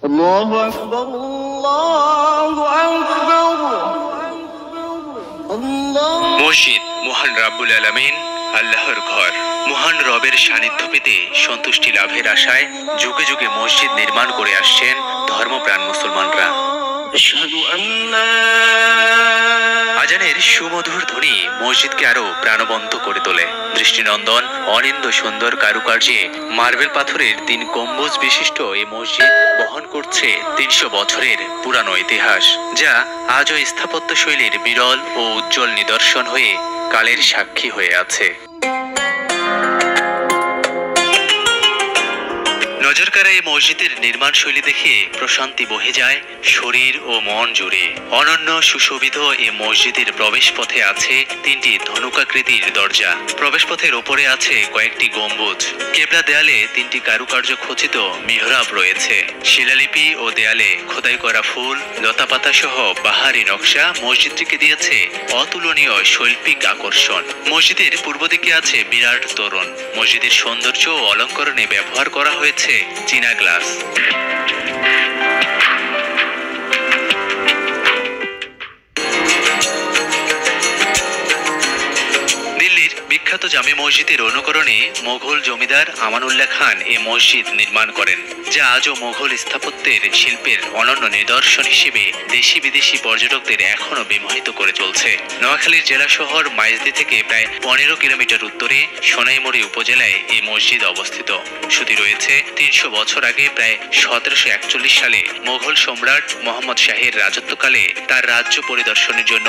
আল্লাহু আকবার, আল্লাহু আকবার, আল্লাহ। মসজিদ মহান রাব্বুল আলামিন আল্লাহর ঘর। মহান রবের সান্নিধ্য পেতে সন্তুষ্টি লাভের আশায় যুগে যুগে মসজিদ নির্মাণ করে আসছেন ধর্মপ্রাণ মুসলমানরা। আজানের সুমধুর ধ্বনি মসজিদকে আরো প্রাণবন্ত করে তোলে। দৃষ্টিনন্দন অনিন্দ সুন্দর কারুকার্যে মার্বেল পাথরের 3 গম্বুজ বিশিষ্ট এই মসজিদ বহন করছে 300 বছরের পুরানো ইতিহাস, যা আজও স্থাপত্য শৈলীর বিরল ও উজ্জ্বল নিদর্শন হয়ে কালের সাক্ষী হয়ে আছে। নজরকাড়া এই মসজিদের নির্মাণ শৈলী দেখে প্রশান্তি বহে যায় শরীর ও মন জুড়ে। অনন্য সুশোভিত এই মসজিদের প্রবেশ পথে আছে 3টি ধনুকাকৃতির দরজা। প্রবেশ পথের ওপরে আছে কয়েকটি গম্বুজ। কেবলা দেয়ালে 3টি কারুকার্য খচিত মিহরাব রয়েছে। শিলালিপি ও দেয়ালে খোদাই করা ফুল, লতাপাতা সহ বাহারি নকশা মসজিদটিকে দিয়েছে অতুলনীয় শৈল্পিক আকর্ষণ। মসজিদের পূর্ব দিকে আছে বিরাট তোরণ। মসজিদের সৌন্দর্য ও অলঙ্করণে ব্যবহার করা হয়েছে চীনা গ্লাস। দিল্লির বিখ্যাত জামে মসজিদের অনুকরণে মোগল জমিদার আমানুল্লাহ খান এই মসজিদ নির্মাণ করেন, যা আজও মোগল স্থাপত্যের শিল্পের অনন্য নিদর্শন হিসেবে দেশি বিদেশি পর্যটকদের এখনো বিমোহিত করে চলছে। নোয়াখালীর জেলা শহর মাইজদি থেকে প্রায় 15 কিলোমিটার উত্তরে সোনাইমুড়ি উপজেলায় এই মসজিদ অবস্থিত। শ্রুতি রয়েছে 300 বছর আগে প্রায় 1741 সালে মোগল সম্রাট মোহাম্মদ শাহের রাজত্বকালে তার রাজ্য পরিদর্শনের জন্য